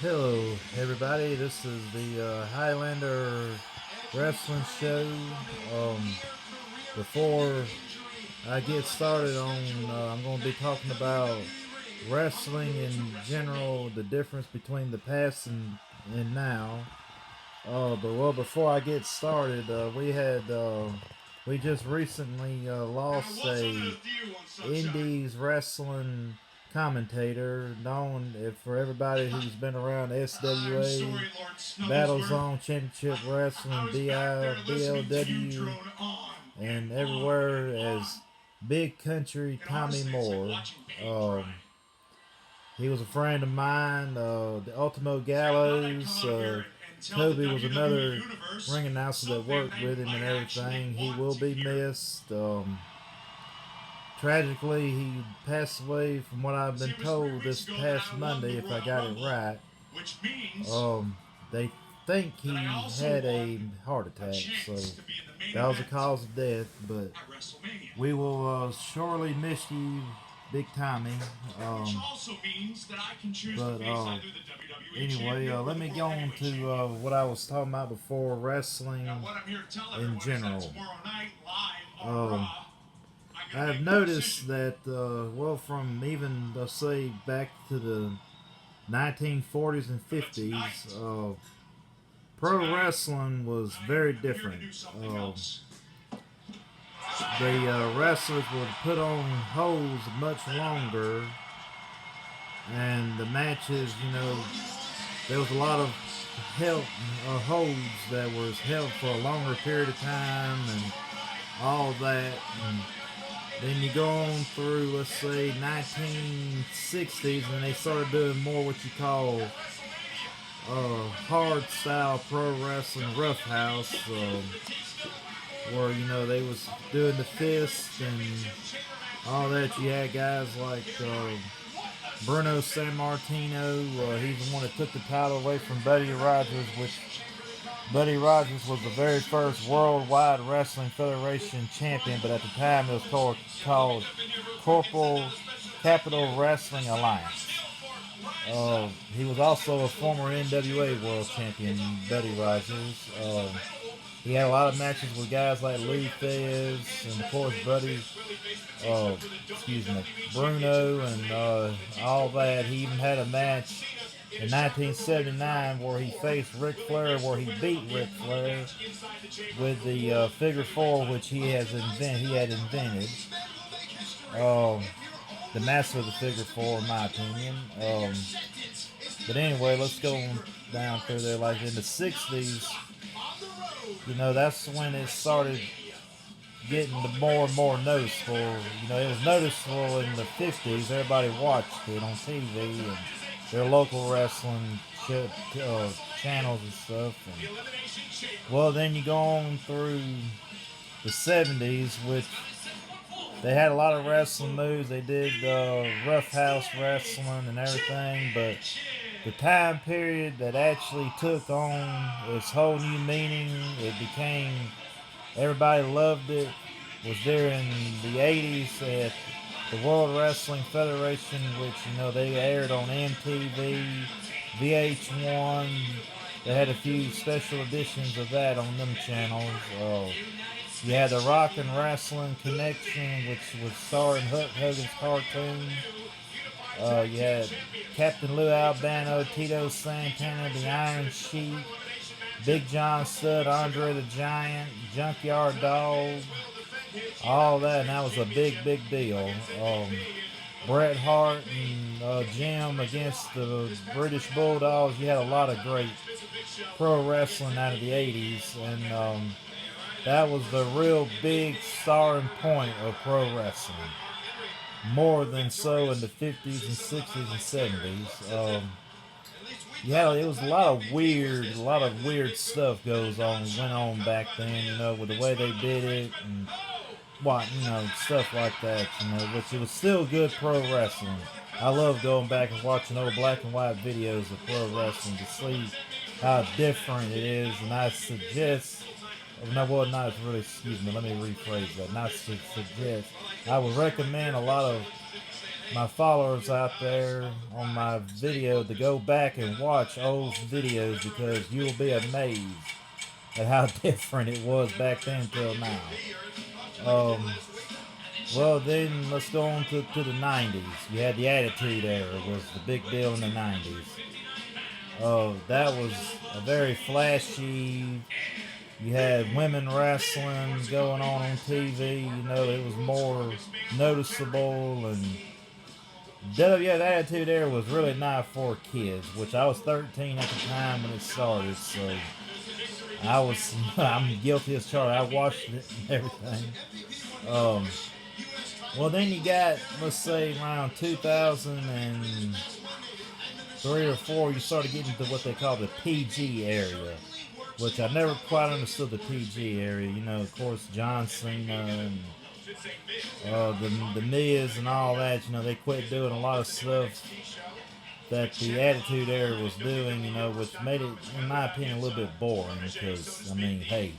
Hello, everybody. This is the Highlander wrestling show. Before I get started I'm going to be talking about wrestling in general, the difference between the past and now. Before I get started, we just recently lost a Indies wrestling commentator known for everybody who's been around SWA, Battle Zone Championship Wrestling, BLW, and everywhere as Big Country Tommy Moore. Um, he was a friend of mine. The Ultimo Gallows. Kobe was another ring announcer that worked with him and everything. He will be missed. Tragically, he passed away from what I've been told this past Monday, if I got it right. They think he had a heart attack, so that was the cause of death. But we will surely miss you, Big Tommy. Anyway, let me go on to what I was talking about before, wrestling in general. I have noticed that, from even, let's say, back to the 1940s and 50s, pro wrestling was very different. The wrestlers would put on holds much longer, and the matches, there was a lot of holds that was held for a longer period of time and all that. And then you go on through, let's say, 1960s, and they started doing more what you call hard style pro wrestling, rough house, where they was doing the fist and all that. You had guys like Bruno Sammartino. He's the one that took the title away from Buddy Rogers, which Buddy Rogers was the very first Worldwide Wrestling Federation champion, but at the time it was called Corporal Capital Wrestling Alliance. He was also a former NWA World Champion, Buddy Rogers. He had a lot of matches with guys like Lou Thesz and, of course, Bruno and all that. He even had a match in 1979 where he faced Ric Flair, where he beat Ric Flair with the figure four, which he had invented. The master of the figure four, in my opinion. But anyway, let's go down through there. Like in the 60s, that's when it started getting more and more noticeable. It was noticeable in the 50s. Everybody watched it on TV and their local wrestling channels and stuff. And, then you go on through the 70s, which they had a lot of wrestling moves. They did rough house wrestling and everything, but the time period that actually took on its whole new meaning, it became, everybody loved it, was there in the 80s at the World Wrestling Federation, which, they aired on MTV, VH1. They had a few special editions of that on them channels. You had the Rock and Wrestling Connection, which was starring Hulk Hogan's cartoon. You had Captain Lou Albano, Tito Santana, the Iron Sheik, Big John Studd, Andre the Giant, Junkyard Dog, all that, and that was a big deal. Bret Hart and Jim against the British Bulldogs. You had a lot of great pro wrestling out of the 80s, and that was the real big starting point of pro wrestling. More than so in the 50s and 60s and 70s. It was a lot of weird stuff went on back then, with the way they did it and stuff like that, which it was still good pro wrestling. I love going back and watching old black and white videos of pro wrestling to see how different it is, and I suggest, let me rephrase that, I would recommend a lot of my followers out there on my video to go back and watch old videos because you will be amazed at how different it was back then till now. Well, then let's go on to the 90s. You had the Attitude Era was the big deal in the 90s. That was a very flashy. You had women wrestling going on TV. You know, it was more noticeable and yeah, the Attitude Era was really not for kids, which I was 13 at the time when it started, so I'm guilty as charged. I watched it and everything. Um, well, then you got, let's say, around 2003 or 4, you started getting to what they call the PG area, which I never quite understood the PG area. You know, of course, John Cena and the Miz and all that. You know, they quit doing a lot of stuff that the Attitude Era was doing, you know, which made it, in my opinion, a little bit boring. Because, I mean, hey,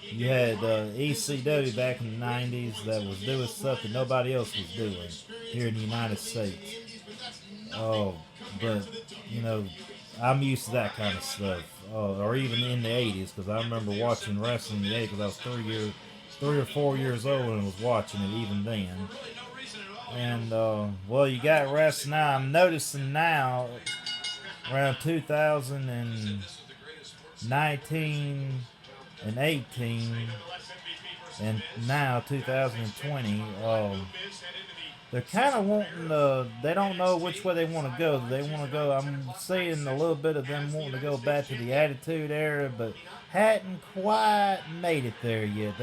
you had ECW back in the 90s that was doing stuff that nobody else was doing here in the United States. Oh, but, you know, I'm used to that kind of stuff. Or even in the 80s, because I remember watching wrestling in the 80s because I was 3 or 4 years old and was watching it even then. And, well, you got wrestling now. I'm noticing now, around 2019 and 18, and now 2020, they're kind of wanting to, they don't know which way they want to go. They want to go, I'm seeing a little bit of them wanting to go back to the Attitude Era, but hadn't quite made it there yet.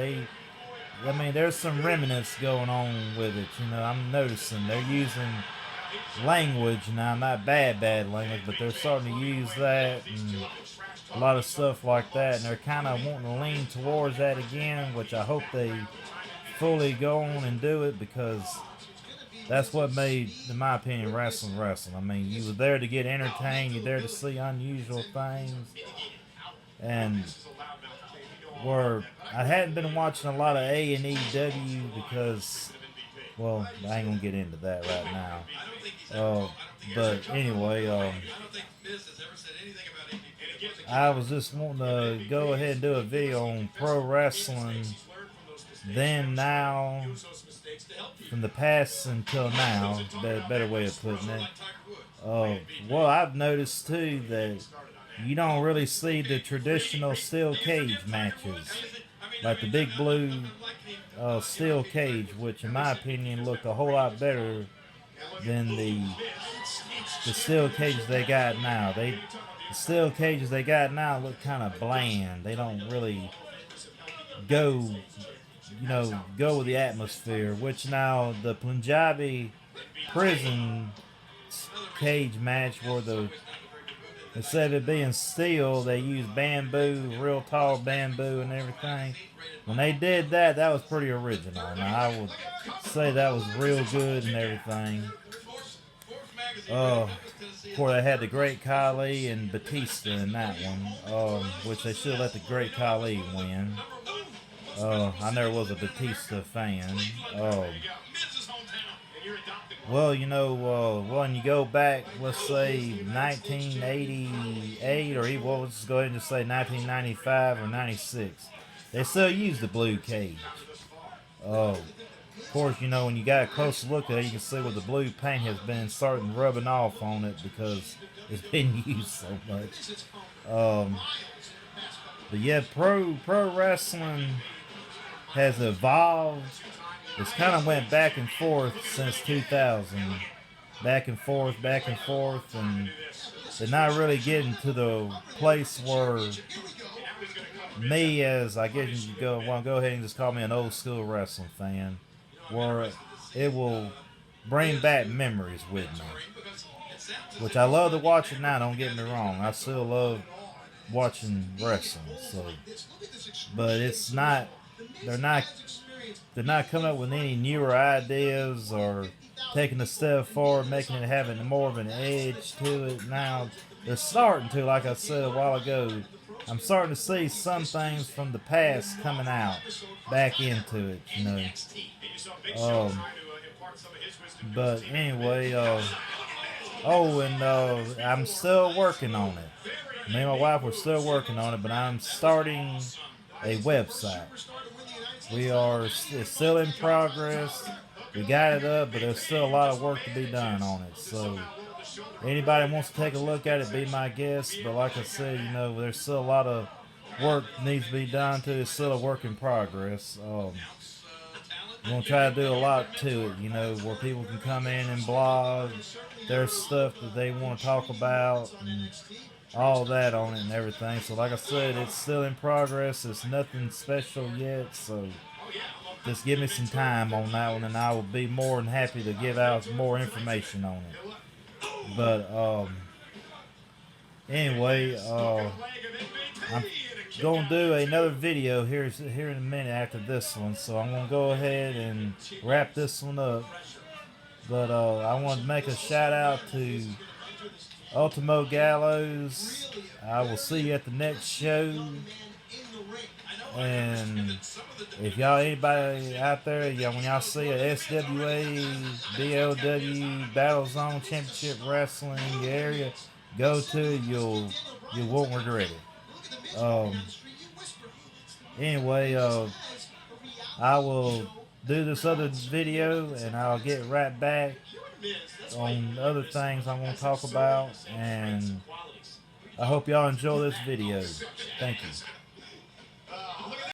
I mean, there's some remnants going on with it. You know, I'm noticing they're using language now, not bad language, but they're starting to use that and a lot of stuff like that. And they're kind of wanting to lean towards that again, which I hope they fully go on and do it because that's what made, in my opinion, wrestling. I mean, you were there to get entertained, you're there to see unusual things, and where I hadn't been watching a lot of A and EW because, well, I ain't gonna get into that right now. But anyway, I was just wanting to go ahead and do a video on pro wrestling then, now, from the past until now. Better way of putting it. Well, I've noticed too that you don't really see the traditional steel cage matches, like the big blue steel cage, which in my opinion looked a whole lot better than the steel cages they got now. The steel cages they got now look kind of bland. They don't really go, go with the atmosphere. Which now the Punjabi prison cage match where instead of it being steel, they used bamboo, real tall bamboo and everything. When they did that, that was pretty original. Now, I would say that was real good and everything. Of course, they had the Great Khali and Batista in that one, which they should let the Great Khali win. I never was a Batista fan. Well, when you go back, let's say 1988, or even, let's just go ahead and just say 1995 or 96, they still use the blue cage. Of course, when you got a close look at it, you can see where the blue paint has been starting rubbing off on it because it's been used so much. But yeah, pro wrestling has evolved. It's kind of went back and forth since 2000. Back and forth, and they're not really getting to the place where me, as I guess you want to go ahead and just call me an old school wrestling fan, where it will bring back memories with me. Which I love to watch it now, don't get me wrong. I still love watching wrestling. But it's not, they're not coming up with any newer ideas or taking a step forward, making it having more of an edge to it now. They're starting to, like I said a while ago, I'm starting to see some things from the past coming out back into it, But anyway, oh, and I'm still working on it. Me and my wife were still working on it, but I'm starting a website. It's still in progress. We got it up, but there's still a lot of work to be done on it. So anybody wants to take a look at it, be my guest. But like I said, there's still a lot of work needs to be done to it. It's still a work in progress. I'm gonna try to do a lot to it, where people can come in and blog their stuff that they want to talk about and all that on it and everything. So like I said, it's still in progress. It's nothing special yet, so just give me some time on that one and I will be more than happy to give out more information on it. But anyway, I'm gonna do another video here in a minute after this one, so I'm gonna go ahead and wrap this one up. But I want to make a shout out to Ultimo Gallows. I will see you at the next show. And if anybody out there, when y'all see a SWA, BLW, Battle Zone Championship Wrestling in your area, go to it. You won't regret it. Anyway, I will do this other video and I'll get right back on other things I'm going to talk about. And I hope y'all enjoy this video. Thank you.